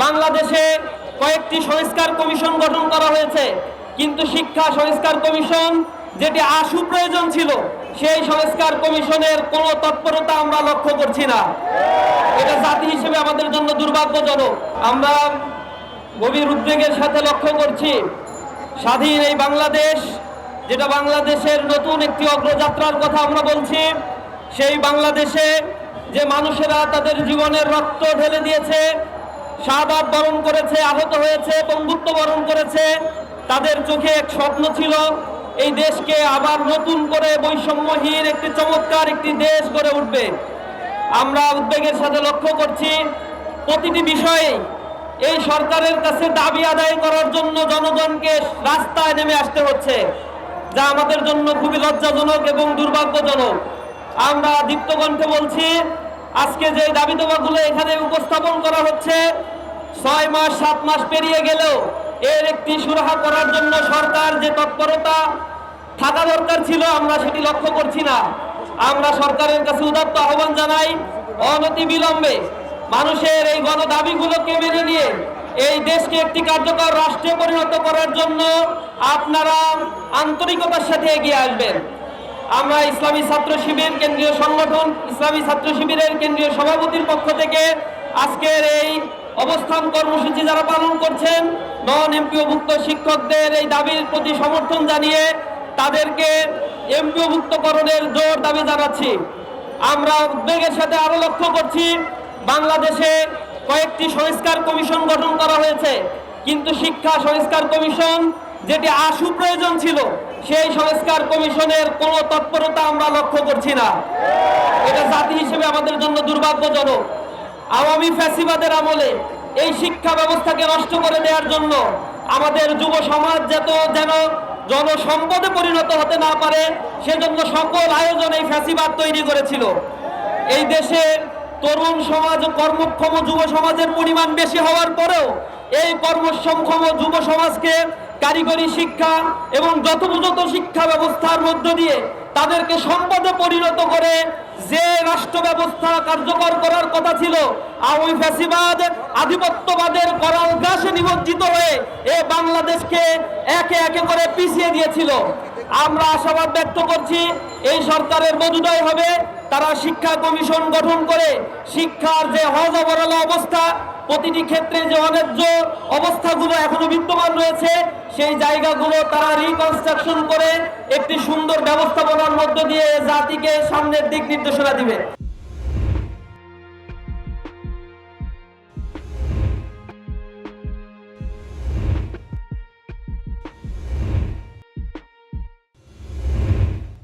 বাংলাদেশে কয়েকটি সংস্কার কমিশন গঠন করা হয়েছে, কিন্তু শিক্ষা সংস্কার কমিশন যেটি আশু প্রয়োজন ছিল সেই সংস্কার কমিশনের কোনো তৎপরতা আমরা লক্ষ্য করছি না। এটা জাতি হিসেবে আমাদের জন্য দুর্ভাগ্যজনক। আমরা গভীর উদ্বেগের সাথে লক্ষ্য করছি স্বাধীন এই বাংলাদেশ, যেটা বাংলাদেশের নতুন একটি অগ্রযাত্রার কথা আমরা বলছি, সেই বাংলাদেশে যে মানুষেরা তাদের জীবনের রক্ত ঢেলে দিয়েছে, শাহাদাত বরণ করেছে, আহত হয়েছে, বন্ধুত্ব বরণ করেছে, তাদের চোখে এক স্বপ্ন ছিল এই দেশকে আবার নতুন করে বৈষম্যহীন একটি চমৎকার একটি দেশ গড়ে উঠবে। আমরা উদ্বেগের সাথে লক্ষ্য করছি প্রতিটি বিষয়ে এই সরকারের কাছে দাবি আদায় করার জন্য জনগণকে রাস্তায় নেমে আসতে হচ্ছে, যা আমাদের জন্য খুবই লজ্জাজনক এবং দুর্ভাগ্যজনক। আমরা দীপ্ত কণ্ঠে বলছি, আজকে যে দাবি দাবাগুলো এখানে উপস্থাপন করা হচ্ছে 6 মাস 7 মাস পেরিয়ে গেলেও এর একটি সুরাহা করার জন্য সরকার যে তৎপরতা থাকা দরকার ছিল আমরা সেটি লক্ষ্য করছি না। আমরা সরকারের কাছে উদাত্ত আহ্বান জানাই, অনতি বিলম্বে মানুষের এই গণ দাবিগুলোকে মেনে নিয়ে এই দেশকে একটি কার্যকর রাষ্ট্রে পরিণত করার জন্য আপনারা আন্তরিকতার সাথে এগিয়ে আসবেন। আমরা ইসলামী ছাত্র শিবির কেন্দ্রীয় সংগঠন ইসলামী ছাত্র শিবিরের কেন্দ্রীয় সভাপতির পক্ষ থেকে আজকের এই অবস্থান কর্মসূচি যারা পালন করছেন নন এমপিওভুক্ত শিক্ষকদের এই দাবির প্রতি সমর্থন জানিয়ে তাদেরকে এমপিওভুক্তকরণের জোর দাবি জানাচ্ছি। আমরা উদ্বেগের সাথে আরো লক্ষ্য করছি বাংলাদেশে কয়েকটি সংস্কার কমিশন গঠন করা হয়েছে, কিন্তু শিক্ষা সংস্কার কমিশন যেটি আশু প্রয়োজন ছিল সেই সংস্কার কমিশনের কোনো তৎপরতা আমরা লক্ষ্য করছি না। এটা জাতি হিসেবে আমাদের জন্য দুর্ভাগ্যজনক। আওয়ামী ফ্যাসিবাদের আমলে এই শিক্ষা ব্যবস্থাকে নষ্ট করে দেওয়ার জন্য আমাদের যুব সমাজ যেন জনসম্পদে পরিণত হতে না পারে সেজন্য সকল আয়োজন এই ফ্যাসিবাদ তৈরি করেছিল। এই দেশে তরুণ সমাজ কর্মক্ষম যুব সমাজের পরিমাণ বেশি হওয়ার পরেও এই কর্মক্ষম যুব সমাজকে কারিগরি শিক্ষা এবং যথোপযুক্ত শিক্ষা ব্যবস্থার মধ্য দিয়ে তাদেরকে সম্পদে পরিণত করে যে রাষ্ট্র ব্যবস্থা কার্যকর করার কথা ছিল, আওয়ামী ফ্যাসিবাদ আধিপত্যবাদের করাল গ্রাসে নিমজ্জিত হয়ে এই বাংলাদেশকে একে একে করে পিছিয়ে দিয়েছিল। আমরা আশাবাদ ব্যক্ত করছি এই সরকারের বোধোদয় হবে তারা শিক্ষা কমিশন গঠন করে শিক্ষার যে হযবরল অবস্থা, প্রতিটি ক্ষেত্রে যে অন্যায্য অবস্থাগুলো এখনো বিদ্যমান রয়েছে সেই জায়গাগুলো তারা রিকনস্ট্রাকশন করে একটি সুন্দর ব্যবস্থাপনার মধ্য দিয়ে জাতিকে সামনের দিক নির্দেশনা দিবে।